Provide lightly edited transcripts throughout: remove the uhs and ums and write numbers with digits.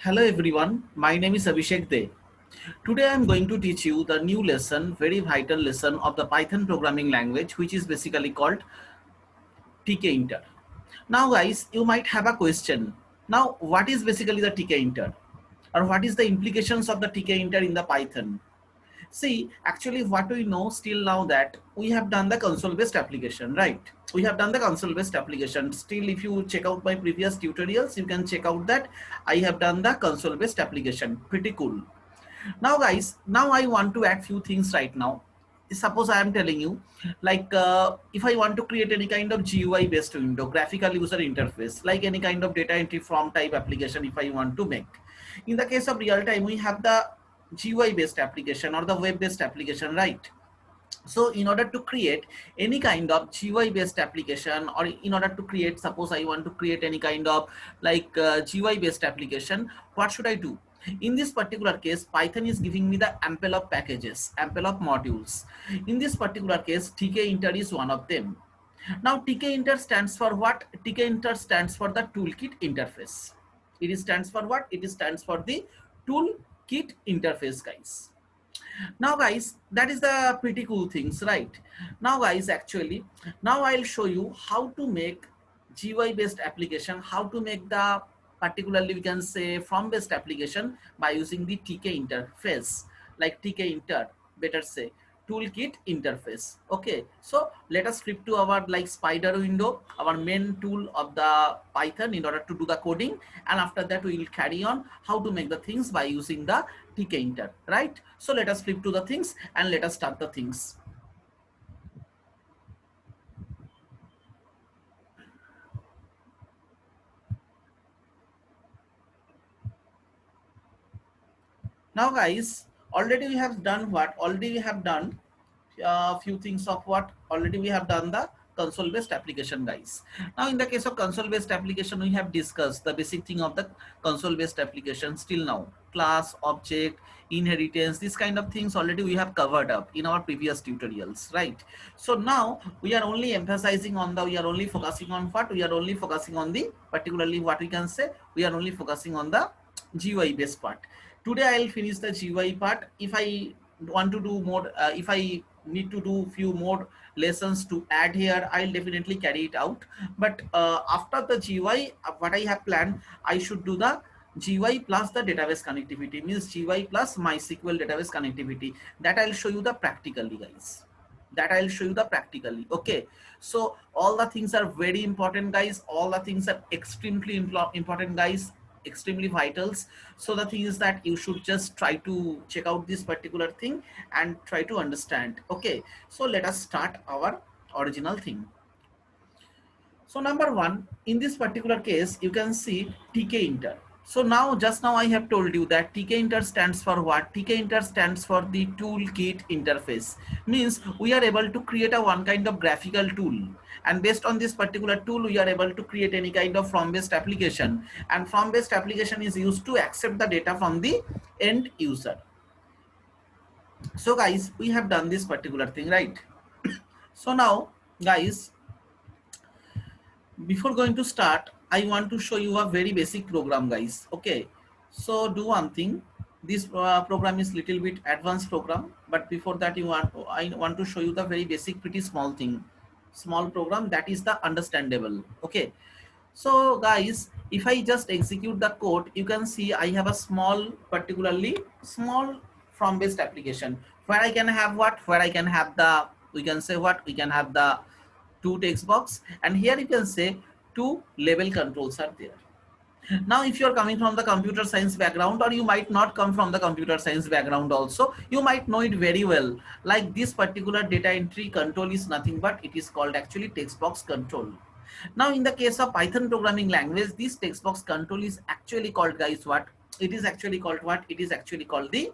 Hello everyone, my name is Abhishek De. Today I am going to teach you the new lesson, very vital lesson of the Python programming language, which is basically called TK Inter. Now guys, you might have a question. Now what is basically the TK Inter? Or what is the implications of the TK Inter in the Python? See, actually what we know still now that we have done the console based application, right? We have done the console based application. Still, if you check out my previous tutorials, you can check out that I have done the console based application. Pretty cool. Now guys, now I want to add few things right now. Suppose I am telling you, like if I want to create any kind of GUI based window, graphical user interface, like any kind of data entry form type application, if I want to make. In the case of real time, we have the GUI based application or the web based application, right? So in order to create any kind of GUI based application, or in order to create, suppose I want to create any kind of like GUI based application, what should I do? In this particular case, Python is giving me the ample of packages, ample of modules. In this particular case, tkinter is one of them. Now tkinter stands for what? Tkinter stands for the toolkit interface. It stands for what? It stands for the toolkit interface, guys. Now guys, that is the pretty cool things, right? Now guys, actually now I'll show you how to make GUI based application, how to make the particularly we can say from based application by using the TK interface, like TK inter, better say toolkit interface. Okay, so let us flip to our like spider window, our main tool of the Python, in order to do the coding, and after that we will carry on how to make the things by using the TK inter, right? So let us flip to the things and let us start the things. Now guys, already we have done what? Already we have done a few things of what? Already we have done the console based application, guys. Now in the case of console based application, we have discussed the basic thing of the console based application still now. Class, object, inheritance, this kind of things already we have covered up in our previous tutorials, right? So now we are only emphasizing on the, we are only focusing on what? We are only focusing on the, particularly what we can say, we are only focusing on the GUI based part. Today I'll finish the GUI part. If I want to do more, if I need to do few more lessons to add here, I'll definitely carry it out. But after the GUI, what I have planned, I should do the GUI plus the database connectivity, means GUI plus MySQL database connectivity. That I'll show you the practically, guys. That I'll show you the practically. Okay, so all the things are very important, guys. All the things are extremely important, guys, extremely vitals. So the thing is that you should just try to check out this particular thing and try to understand. Okay, so let us start our original thing. So number one, in this particular case, you can see TK inter. So now, just now I have told you that TK inter stands for what? TK inter stands for the toolkit interface. Means we are able to create a one kind of graphical tool. And based on this particular tool, we are able to create any kind of from-based application. And from-based application is used to accept the data from the end user. So guys, we have done this particular thing, right? So now, guys, before going to start, I want to show you a very basic program, guys. Okay, so do one thing. This program is little bit advanced program, but before that I want to show you the very basic, pretty small thing, small program that is the understandable. Okay, so guys, if I just execute the code, you can see I have a small, particularly small from based application where I can have what? Where I can have the, we can say what? We can have the two text box, and here you can say two label controls are there. Now if you are coming from the computer science background, or you might not come from the computer science background also, you might know it very well. Like this particular data entry control is nothing but it is called actually text box control. Now in the case of Python programming language, this text box control is actually called, guys, what? It is actually called what? It is actually called the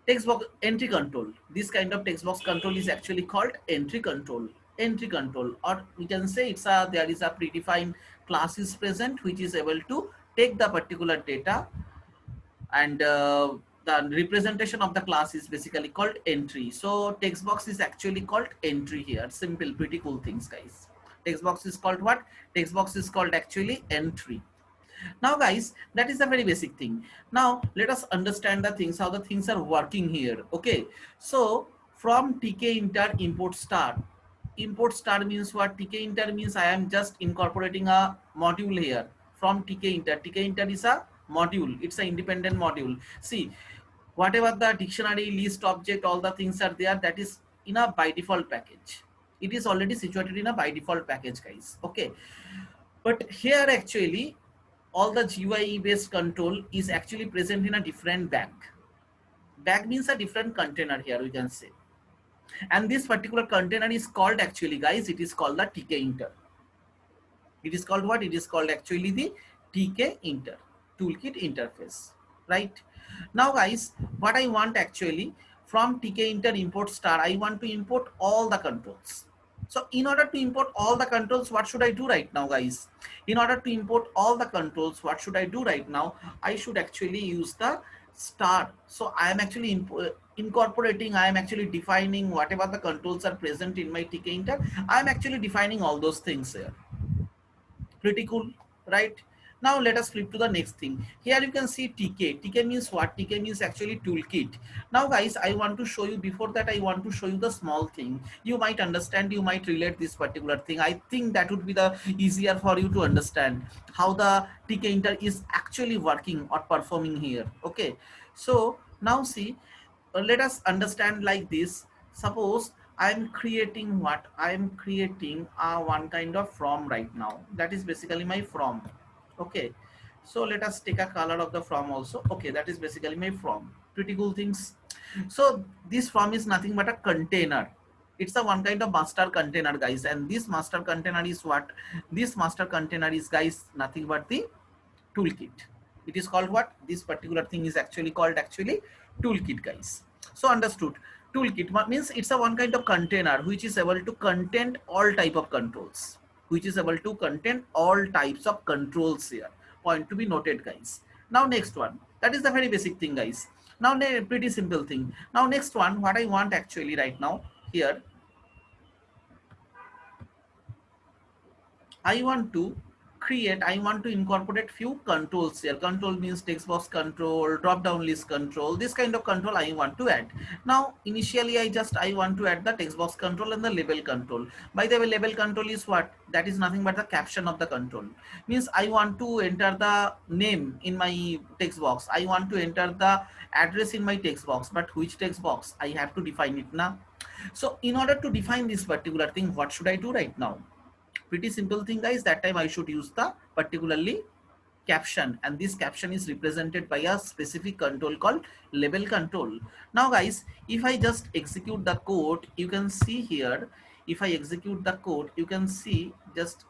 text box entry control. This kind of text box control is actually called entry control. Entry control, or we can say it's a, there is a predefined class is present which is able to take the particular data, and the representation of the class is basically called entry. So text box is actually called entry here. Simple, pretty cool things, guys. Text box is called what? Text box is called actually entry. Now guys, that is the very basic thing. Now let us understand the things, how the things are working here. Okay, so from tkinter import star. Import star means what? Tkinter means I am just incorporating a module here from tkinter. Tkinter is a module, it's an independent module. See, whatever the dictionary list object, all the things are there, that is in a by default package. It is already situated in a by default package, guys. Okay, but here actually all the GUI based control is actually present in a different bag. Bag means a different container here, we can say. And this particular container is called actually, guys, it is called the tkinter. It is called what? It is called actually the tkinter, toolkit interface, right? Now guys, what I want actually from tkinter import star, I want to import all the controls. So in order to import all the controls, what should I do right now, guys? In order to import all the controls, what should I do right now? I should actually use the star. So I am actually incorporating, I am actually defining whatever the controls are present in my tkinter. I am actually defining all those things here. Pretty cool, right? Now let us flip to the next thing. Here you can see tk means what? Tk means actually toolkit. Now guys, I want to show you, before that I want to show you the small thing. You might understand, you might relate this particular thing. I think that would be the easier for you to understand how the tkinter is actually working or performing here. Okay, so now see, let us understand like this. Suppose I'm creating what? I'm creating one kind of from right now. That is basically my from. Okay. So let us take a color of the from also. Okay, that is basically my from. Pretty cool things. So this from is nothing but a container. It's a one kind of master container, guys. And this master container is what? This master container is, guys, nothing but the toolkit. It is called what? This particular thing is actually called actually toolkit, guys. So understood. Toolkit means it's a one kind of container which is able to contain all type of controls, which is able to contain all types of controls here. Point to be noted, guys. Now next one, that is the very basic thing, guys. Now pretty simple thing. Now next one, what I want actually right now here, I want to incorporate few controls here. Control means text box control, drop down list control, this kind of control I want to add. Now initially I want to add the text box control and the label control. By the way, label control is what? That is nothing but the caption of the control. Means I want to enter the name in my text box, I want to enter the address in my text box, but which text box? I have to define it now. So in order to define this particular thing, what should I do right now? Pretty simple thing, guys. That time I should use the particularly caption, and this caption is represented by a specific control called label control. Now guys, if I just execute the code, you can see here, if I execute the code, you can see just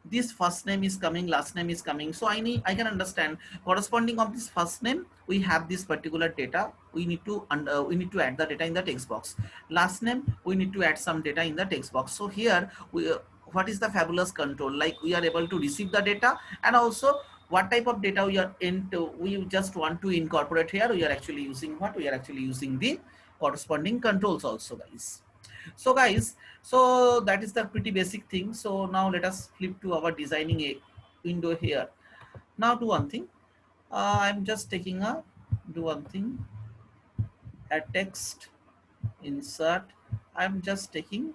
this first name is coming, last name is coming. So I can understand corresponding of this first name, we have this particular data. We need to add the data in the text box. Last name, we need to add some data in the text box. So here what is the fabulous control? Like we are able to receive the data, and also what type of data we are into. We just want to incorporate here. We are actually using what? We are actually using the corresponding controls also, guys. So guys, so that is the pretty basic thing. So now let us flip to our designing a window here. Now do one thing. I'm just taking do one thing, a text insert. I'm just taking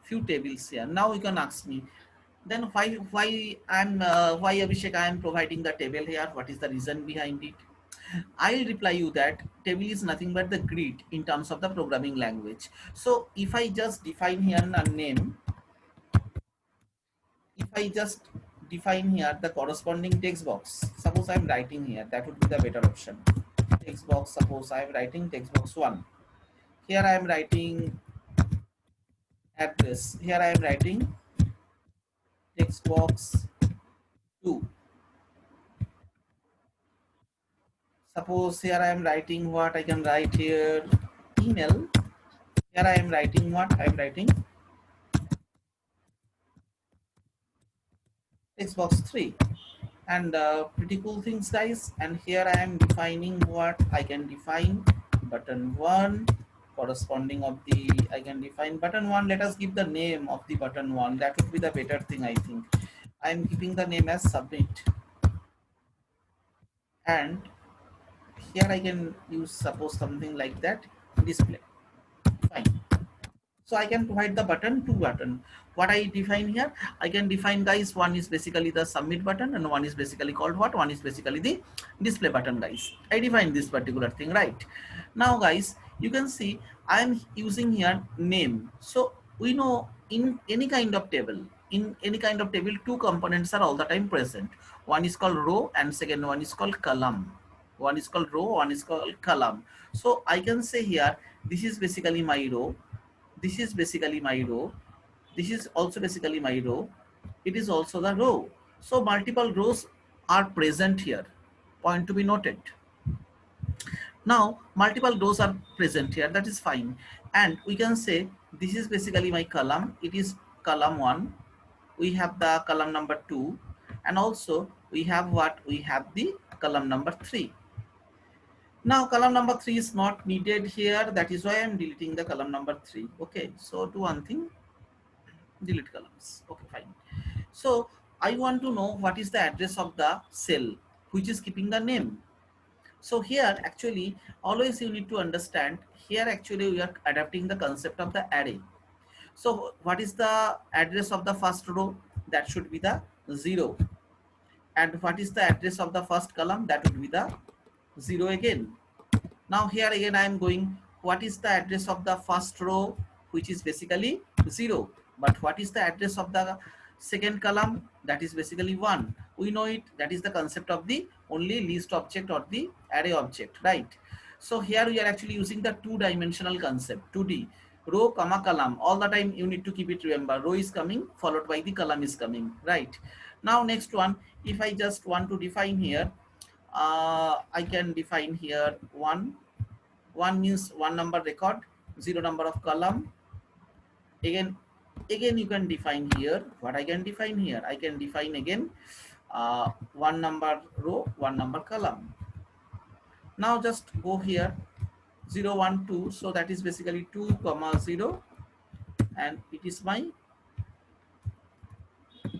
few tables here. Now you can ask me, then why Abhishek I am providing the table here? What is the reason behind it? I'll reply you that table is nothing but the grid in terms of the programming language. So if I just define here a name, if I just define here the corresponding text box, suppose I'm writing here, that would be the better option. Text box, suppose I'm writing text box 1. Here I am writing address. Here I am writing text box 2. Suppose here I am writing what? I can write here email. Here I am writing what? I am writing text box 3. And pretty cool things, guys. And here I am defining what? I can define button 1, corresponding of the, I can define button 1. Let us give the name of the button 1. That would be the better thing, I think. I am keeping the name as submit, and here I can use suppose something like that, display. Fine. So I can provide the button, two button. What I define here, I can define, guys, one is basically the submit button and one is basically called what? One is basically the display button, guys. I define this particular thing, right? Now, guys, you can see I am using here name. So we know in any kind of table, two components are all the time present. One is called row and second one is called column. One is called row, one is called column. So I can say here, this is basically my row, this is basically my row, this is also basically my row, it is also the row. So multiple rows are present here, point to be noted. Now multiple rows are present here, that is fine, and we can say this is basically my column, it is column 1, we have the column number 2, and also we have what, we have the column number 3. Now column number 3 is not needed here, that is why I am deleting the column number 3. Okay, so do one thing, delete columns. Okay, fine. So I want to know what is the address of the cell which is keeping the name. So here actually always you need to understand, here actually we are adapting the concept of the array. So what is the address of the first row? That should be the 0. And what is the address of the first column? That would be the 0 again. Now here again I am going, what is the address of the first row, which is basically 0. But what is the address of the second column? That is basically 1. We know it, that is the concept of the only list object or the array object, right? So here we are actually using the two-dimensional concept, 2D. Row comma column, all the time you need to keep it, remember, row is coming followed by the column is coming, right? Now next one, if I just want to define here, I can define here 1. 1 means 1 number record, 0 number of column. Again you can define here, what I can define here, I can define again 1 number row, 1 number column. Now just go here 0 1 2, so that is basically 2 comma 0, and it is my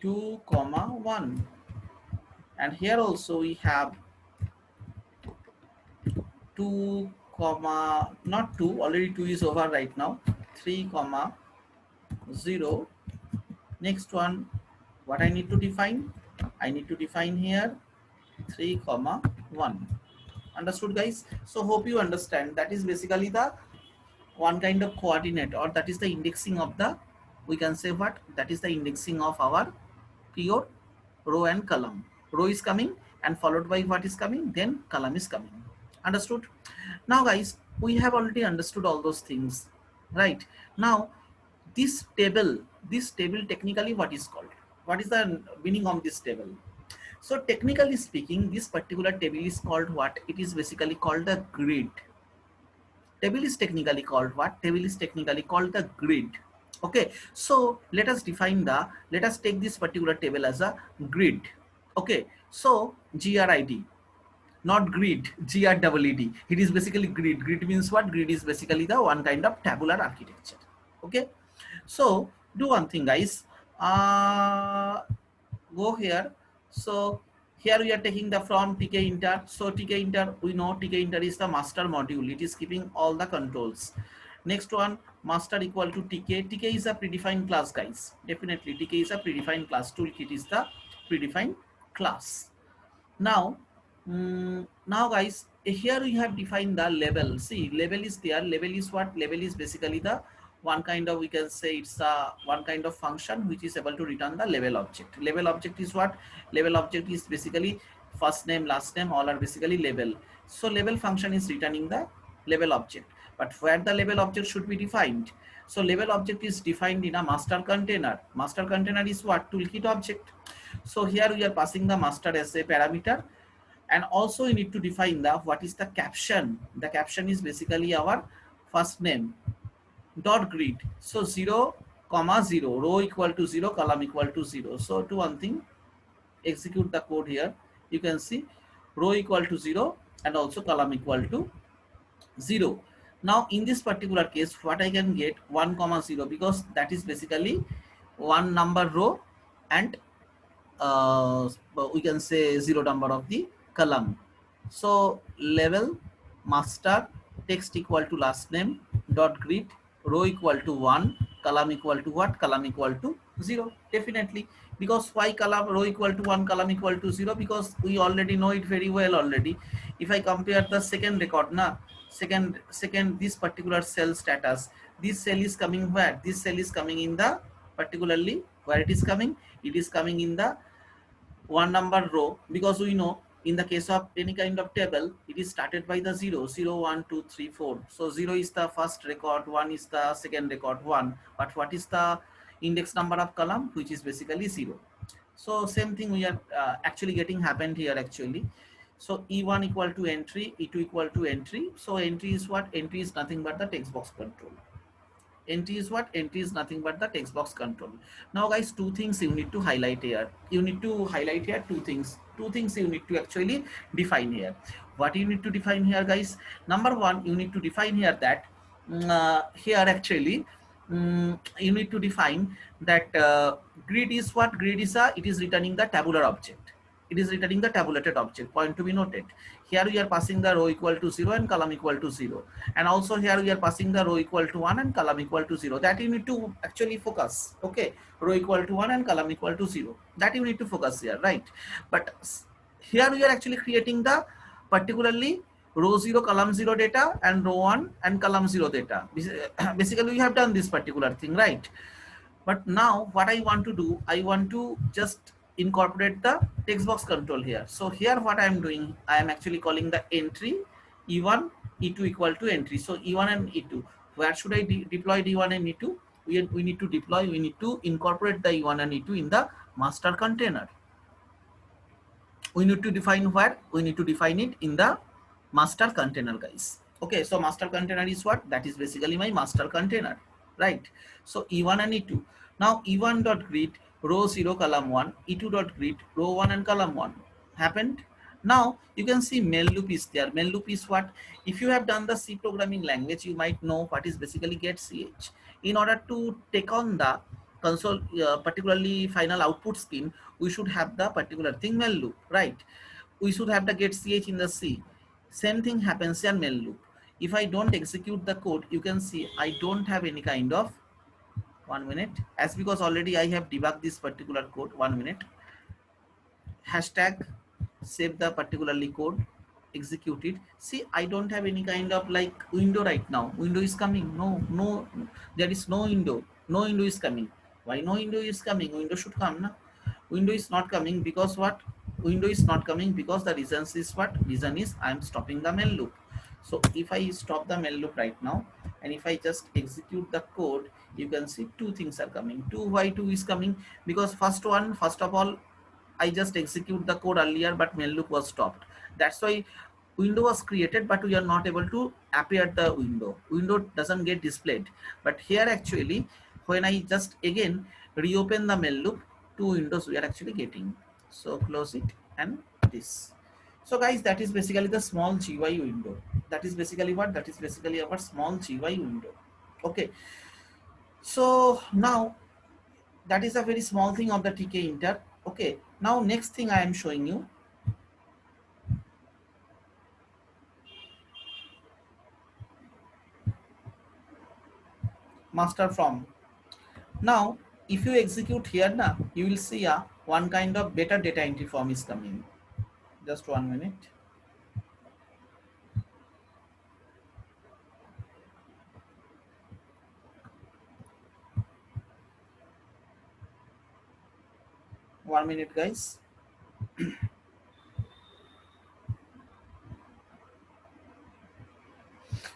2 comma 1, and here also we have 2 comma, not 2, already 2 is over right now, 3 comma 0. Next one, what I need to define, I need to define here 3 comma 1. Understood, guys? So hope you understand, that is basically the one kind of coordinate, or that is the indexing of the, we can say what, that is the indexing of our pure row and column. Row is coming and followed by what is coming, then column is coming. Understood? Now guys, we have already understood all those things, right? Now this table technically what is called, what is the meaning of this table? So technically speaking, this particular table is called what? It is basically called the grid. Table is technically called what? Table is technically called the grid. Okay, so let us define the, let us take this particular table as a grid. Okay, so GRID, not grid, GREED. It is basically grid. Grid means what? Grid is basically the one kind of tabular architecture. Okay, so do one thing, guys. Go here. So here we are taking the from tkinter. So tkinter, we know tkinter is the master module. It is keeping all the controls. Next one, master equal to tk. Tk is a predefined class, guys. Definitely tk is a predefined class. Toolkit is the predefined class. Now now guys, here we have defined the label. See, label is there. Label is what? Label is basically the one kind of, we can say it's a one kind of function which is able to return the label object. Label object is what? Label object is basically first name, last name, all are basically label. So label function is returning the label object, but where the label object should be defined? So label object is defined in a master container. Master container is what? Toolkit object. So here we are passing the master as a parameter, and also we need to define the what is the caption. The caption is basically our first name dot grid. So 0 comma 0, row equal to 0, column equal to 0. So do one thing, execute the code here. You can see row equal to 0 and also column equal to 0. Now in this particular case, what I can get 1 comma 0, because that is basically one number row and we can say 0 number of the column. So level master text equal to last name dot greet row equal to 1, column equal to what? Column equal to 0. Definitely, because why column row equal to 1, column equal to 0? Because we already know it very well already. If I compare the second record, na second this particular cell status, this cell is coming where? This cell is coming in the particularly where it is coming? It is coming in the one number row, because we know in the case of any kind of table it is started by the 0, 0, 1, 2, 3, 4. So 0 is the first record, 1 is the second record, 1. But what is the index number of column? Which is basically 0. So same thing we are actually getting happened here actually. So E1 equal to entry, E2 equal to entry. So entry is what? Entry is nothing but the text box control. Entry is what? Entry is nothing but the text box control. Now guys, two things you need to highlight here. You need to highlight here two things. Two things you need to actually define here. What you need to define here, guys? Number one, you need to define here that here actually you need to define that grid is what? Grid is it is returning the tabular object. It is returning the tabulated object. Point to be noted. Here we are passing the row equal to 0 and column equal to 0. And also here we are passing the row equal to 1 and column equal to 0. That you need to actually focus. Okay. Row equal to 1 and column equal to 0. That you need to focus here, right? But here we are actually creating the particularly row 0, column 0 data and row 1 and column 0 data. Basically we have done this particular thing, right? But now what I want to do, I want to just incorporate the text box control here. So here what I am doing, I am actually calling the entry E1, E2 equal to entry. So E1 and E2. Where should I deploy D1 and E2? We need to deploy, we need to incorporate the E1 and E2 in the master container. We need to define where? We need to define it in the master container, guys. Okay, so master container is what? That is basically my master container, right? So E1 and E2. Now E1 dot greet row 0 column 1, E2 dot greet row 1 and column 1 happened. Now you can see main loop is there. Main loop is what? If you have done the C programming language, you might know what is basically get ch. In order to take on the console, particularly final output scheme, we should have the particular thing main loop, right? We should have the get ch in the C. Same thing happens in main loop. If I don't execute the code, you can see I don't have any kind of 1 minute, as because already I have debugged this particular code. 1 minute. Hashtag save the particularly code, execute it. See, I don't have any kind of like window right now. Window is coming. No, there is no window. No window is coming. Why no window is coming? Window should come, na? Window is not coming because what? Window is not coming because the reason is what? Reason is I am stopping the main loop. So if I stop the main loop right now and if I just execute the code, you can see two things are coming. Why two is coming? Because first of all, I just execute the code earlier, but main loop was stopped. That's why window was created, but we are not able to appear the window. Window doesn't get displayed. But here actually, when I just again reopen the main loop, two windows we are actually getting. So close it and this. So guys, that is basically the small GUI window. That is basically what? That is basically our small GUI window. Okay. So now that is a very small thing of the Tkinter. Okay, now next thing I am showing you, master from. Now if you execute here now, you will see a one kind of better data entry form is coming. Just 1 minute. One minute, guys.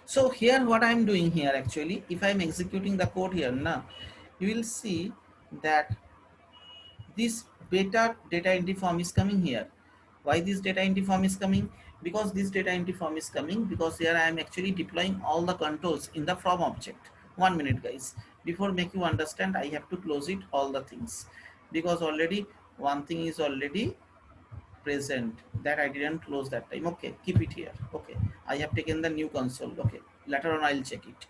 So here what I am doing here actually, if I am executing the code here now, you will see that this better data entry form is coming here. Why this data entry form is coming? Because this data entry form is coming because here I am actually deploying all the controls in the from object. 1 minute, guys. Before make you understand, I have to close it all the things because already one thing is already present that I didn't close that time. Okay, keep it here. Okay, I have taken the new console. Okay, Later on I'll check it.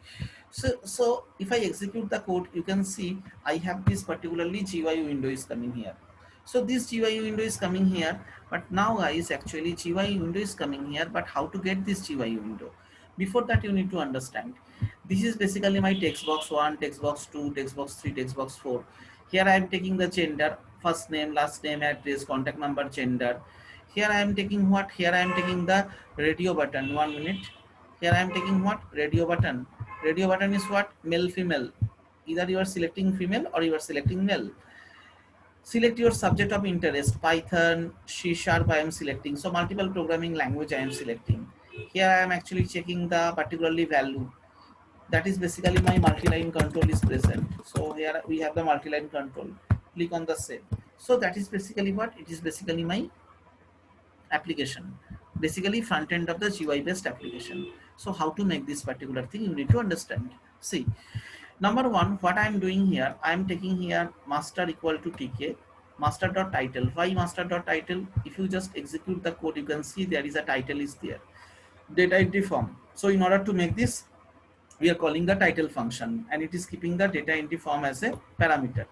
So if I execute the code, you can see I have this particularly GUI window is coming here. So this GUI window is coming here, but now guys, actually GUI window is coming here, but how to get this GUI window? Before that, you need to understand. This is basically my text box 1, text box 2, text box 3, text box 4. Here I am taking the gender, first name, last name, address, contact number, gender. Here I am taking what? Here I am taking the radio button. 1 minute. Here I am taking what? Radio button. Radio button is what? Male, female. Either you are selecting female or you are selecting male. Select your subject of interest. Python, C Sharp I am selecting. So multiple programming language I am selecting. Here I am actually checking the particularly value. That is basically my multi-line control is present. So here we have the multi-line control. Click on the save. So that is basically what? It is basically my application, basically front end of the GUI based application. So how to make this particular thing, you need to understand. See, number one, what I am doing here, I am taking here master equal to tk master.title. Why master.title? If you just execute the code, you can see there is a title is there, data entry form. So in order to make this, we are calling the title function, and it is keeping the data entry form as a parameter.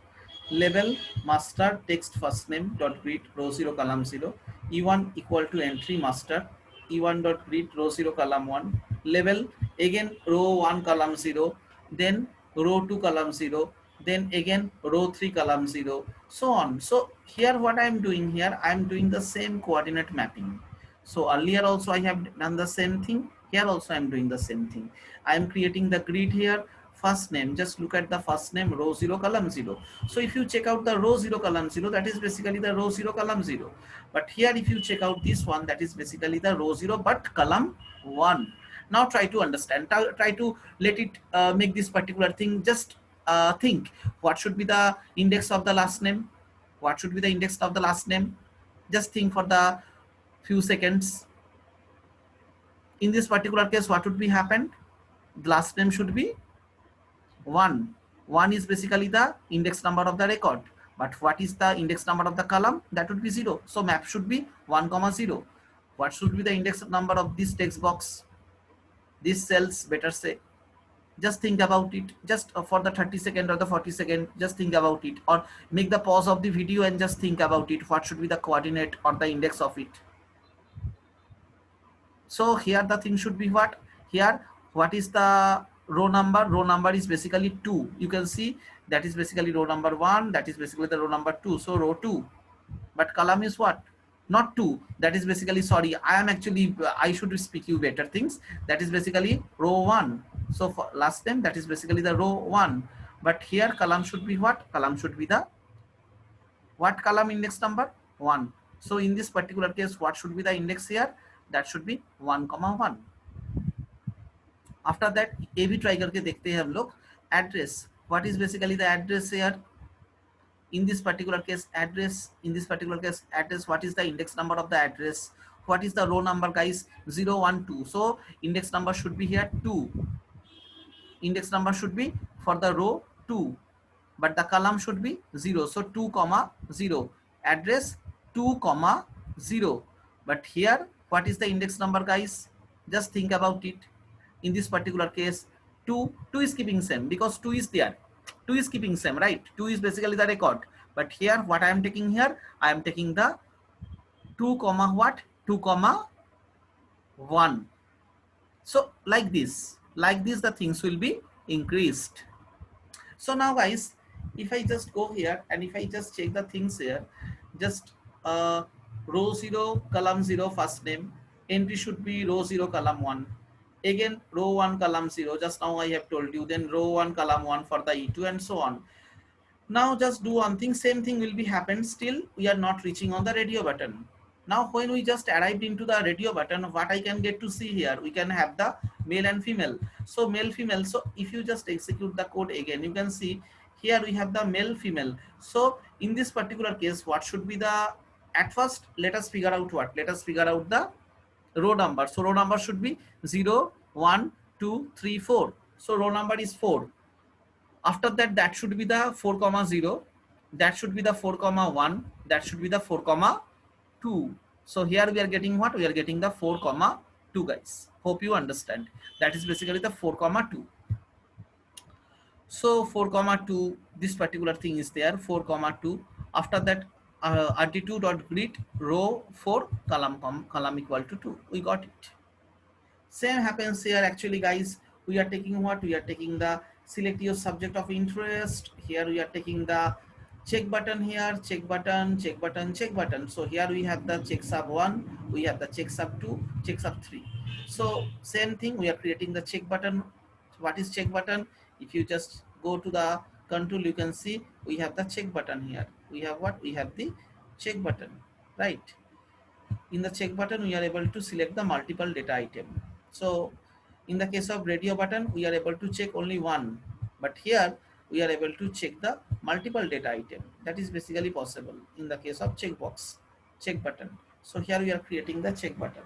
Label master text first name dot greet row 0 column 0, e1 equal to entry master, e1 dot greet row 0 column 1, label again row 1 column 0, then row 2 column 0, then again row 3 column 0, so on. So here what I am doing here, I am doing the same coordinate mapping. So earlier also I have done the same thing, here also I am doing the same thing. I am creating the grid here. First name, just look at the first name, row 0 column 0. So if you check out the row 0 column 0, that is basically the row 0 column 0. But here if you check out this one, that is basically the row 0 but column 1. Now try to understand, try to let it make this particular thing. Just think, what should be the index of the last name? What should be the index of the last name? Just think for the few seconds. In this particular case, what would be happened? The last name should be 1. 1 is basically the index number of the record. But what is the index number of the column? That would be 0. So map should be 1, 0. What should be the index number of this text box? These cells, better say. Just think about it. Just for the 30-second or the 40-second, just think about it. Or make the pause of the video and just think about it. What should be the coordinate or the index of it? So here the thing should be what? Here, what is the row number? Row number is basically 2. You can see that is basically row number 1. That is basically the row number 2. So row 2. But column is what? Not 2. That is basically, sorry, I am actually, I should speak you better things. That is basically row 1. So for last name, that is basically the row 1. But here column should be what? Column should be the what column index number? 1. So in this particular case, what should be the index here? That should be 1, 1. After that, A/B try करके देखते हैं हम लोग. Address. What is basically the address here? In this particular case, address. In this particular case, address. What is the index number of the address? What is the row number, guys? 0, 1, 2. So index number should be here 2. Index number should be for the row 2, but the column should be 0. So 2, 0. Address 2, 0. But here, what is the index number, guys? Just think about it. In this particular case, 2 is keeping same because 2 is there. 2 is keeping same, right? 2 is basically the record. But here, what I am taking here, I am taking the 2, what? 2, 1. So like this the things will be increased. So now guys, if I just go here and if I just check the things here, just row 0 column 0 first name, entry should be row 0 column 1, again row 1 column 0, just now I have told you, then row 1 column 1 for the E2 and so on. Now just do one thing, same thing will be happen, still we are not reaching on the radio button. Now when we just arrived into the radio button, what I can get to see here, we can have the male and female. So male, female. So if you just execute the code again, you can see here we have the male, female. So in this particular case, what should be the, at first, let us figure out what? Let us figure out the row number. So row number should be 0, 1, 2, 3, 4. So row number is 4. After that, that should be the 4, 0. That should be the 4, 1. That should be the 4, 2. So here we are getting what? We are getting the 4, 2 guys. Hope you understand. That is basically the 4 comma 2. So 4 comma 2, this particular thing is there, 4 comma 2. After that, RT2 dot greet row 4 column equal to 2. We got it. Same happens here actually, guys. We are taking what? We are taking the select your subject of interest. Here we are taking the check button here, check button, check button, check button. So here we have the check sub 1, we have the check sub 2, check sub 3. So same thing, we are creating the check button. What is check button? If you just go to the control, you can see we have the check button here. We have what? We have the check button, right? In the check button, we are able to select the multiple data item. So in the case of radio button, we are able to check only one, but here we are able to check the multiple data item. That is basically possible in the case of checkbox, check button. So here we are creating the check button.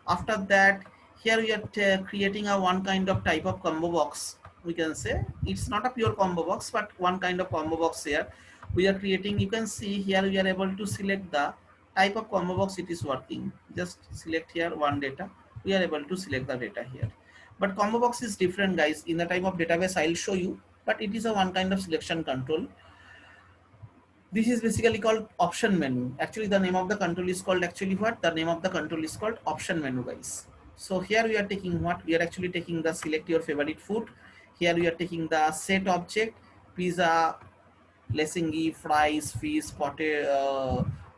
After that, here we are creating a one kind of type of combo box. We can say it's not a pure combo box, but one kind of combo box here we are creating. You can see here we are able to select the type of combo box it is working. Just select here one data. We are able to select the data here. But combo box is different, guys. In the type of database, I'll show you. But it is a one kind of selection control. This is basically called option menu. Actually, the name of the control is called actually what? The name of the control is called option menu, guys. So here we are taking what? We are actually taking the select your favorite food. Here we are taking the set object, pizza, लेसेंगी, fries, fish,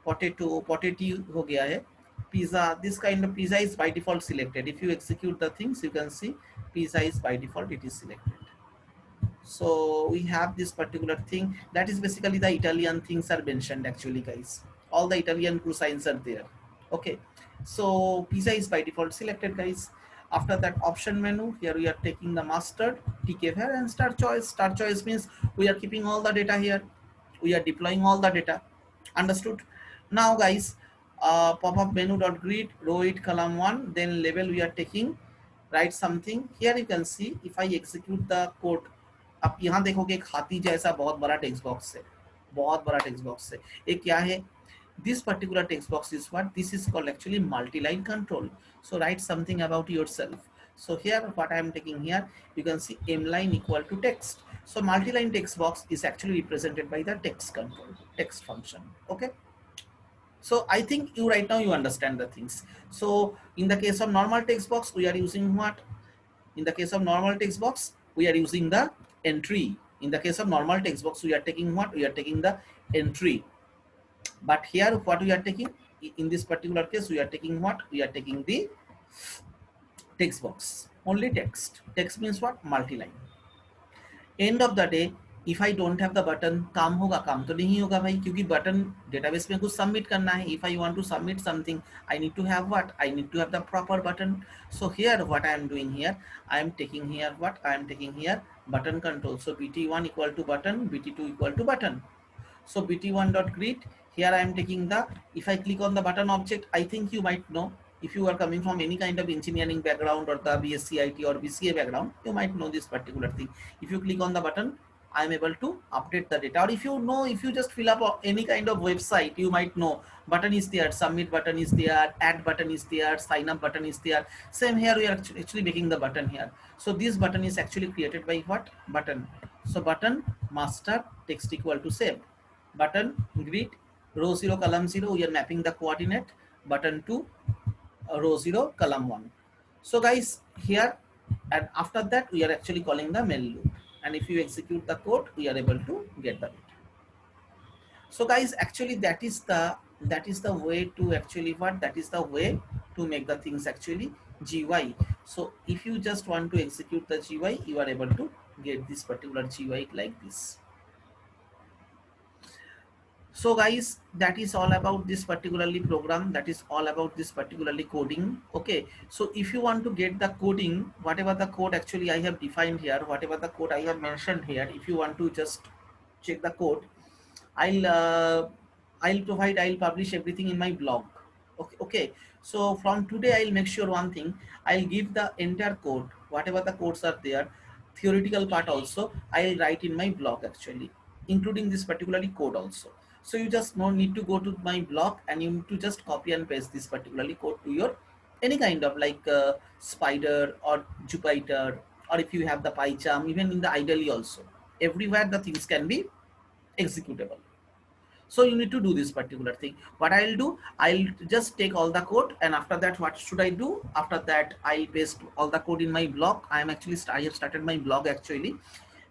potato हो गया है. Pizza, this kind of pizza is by default selected. If you execute the things, you can see pizza is by default, it is selected. So we have this particular thing that is basically the Italian things are mentioned actually, guys. All the Italian cuisines are there. Okay, so pizza is by default selected, guys. After that option menu, here we are taking the mustard, TK here, and star choice. Star choice means we are keeping all the data here. We are deploying all the data. Understood? Now, guys, pop-up menu dot greet row it column 1, then label we are taking, write something. Here you can see if I execute the code, आप यहाँ देखोगे एक हाथी जैसा बहुत बड़ा text box है, बहुत बड़ा टेक्स्ट बॉक्स है. ये क्या है? This particular text box is what? This is called actually multi-line control. So write something about yourself. So here what I am taking here, you can see mline equal to text. So multi-line text box is actually represented by the text control, text function. Okay. So I think you right now you understand the things. So in the case of normal text box, we are using what? In the case of normal text box, we are using the entry. In the case of normal text box, we are taking what? We are taking the entry. But here what we are taking, in this particular case, we are taking what? We are taking the text box, only text. Text means what? Multi-line. End of the day, if I don't have the button, काम होगा? काम तो नहीं होगा भाई, क्योंकि button database में कुछ सबमिट करना है. If I want to submit something, I need to have what? I need to have the proper button. So here what I am doing here, I am taking here what? I am taking here button control. So BT1 equal to button, BT2 equal to button. So BT1 dot greet, here I am taking the, if I click on the button object, I think you might know, if you are coming from any kind of engineering background or the BSc IT or BCA background, you might know this particular thing. If you click on the button, I am able to update the data. Or if you know, if you just fill up any kind of website, you might know button is there, submit button is there, add button is there, sign up button is there. Same here, we are actually making the button here. So this button is actually created by what? Button. So button master text equal to save. Button greet row 0 column 0, we are mapping the coordinate. Button 2 row 0 column 1. So guys, here and after that we are actually calling the main loop, and if you execute the code, we are able to get the data. So guys, actually that is the way to actually what? That is the way to make the things actually GUI. So if you just want to execute the GUI, you are able to get this particular GUI like this. So guys, that is all about this particularly program, that is all about this particularly coding. Okay, so if you want to get the coding, whatever the code actually I have defined here, whatever the code I have mentioned here, if you want to just check the code, I'll publish everything in my blog. Okay, so from today I'll make sure one thing, I'll give the entire code, whatever the codes are there, theoretical part also I'll write in my blog actually, including this particularly code also. So you just no need to go to my blog, and you need to just copy and paste this particularly code to your any kind of like Spider or Jupyter, or if you have the PyCharm, even in the Idly also, everywhere the things can be executable. So you need to do this particular thing. What I'll do, I'll just take all the code, and after that what should I do? After that I'll paste all the code in my blog. I have started my blog actually.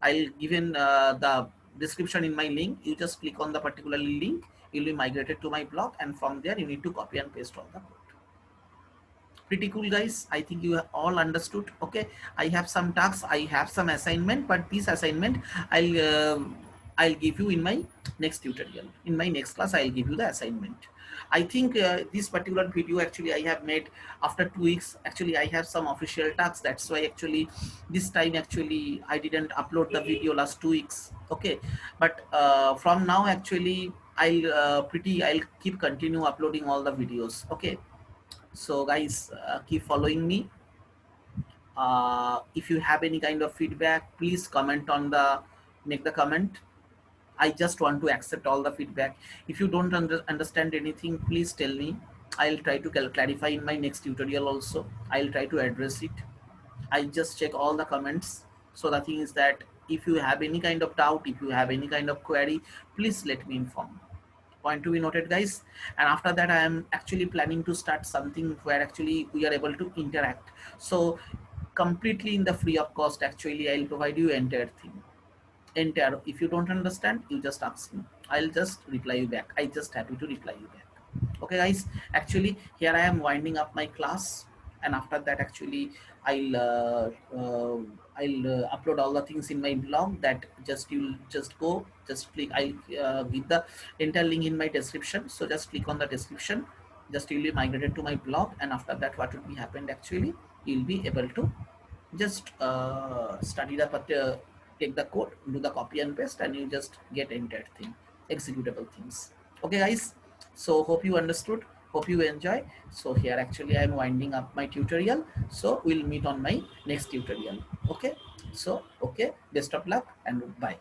I'll given the description in my link. You just click on the particular link, you'll be migrated to my blog, and from there you need to copy and paste all the code. Pretty cool, guys. I think you have all understood. Okay, I have some tasks, I have some assignment, but this assignment I'll give you in my next tutorial. In my next class I'll give you the assignment. I think this particular video actually I have made after 2 weeks. Actually I have some official tasks, that's why actually this time actually I didn't upload the video last 2 weeks. Okay, but from now actually I'll keep continue uploading all the videos. Okay, so guys, keep following me. If you have any kind of feedback, please comment on the make the comment. I just want to accept all the feedback. If you don't understand anything, please tell me. I'll try to clarify in my next tutorial also. I'll try to address it. I just check all the comments. So the thing is that if you have any kind of doubt, if you have any kind of query, please let me inform. Point to be noted, guys. And after that I am actually planning to start something where actually we are able to interact. So completely in the free of cost, actually I'll provide you entire thing. Entire, if you don't understand, you just ask me, I'll just reply you back. I just happy to reply you back. Okay guys, actually here I am winding up my class, and after that actually I'll upload all the things in my blog. That just you'll just go, just click. I'll give the entire link in my description, so just click on the description. Just you'll be migrated to my blog, and after that what will be happened actually, you'll be able to just study the take the code, do the copy and paste, and you just get entire thing, executable things. Okay guys, so hope you understood, hope you enjoy. So here actually I'm winding up my tutorial, so we'll meet on my next tutorial. Okay, so okay, best of luck and bye.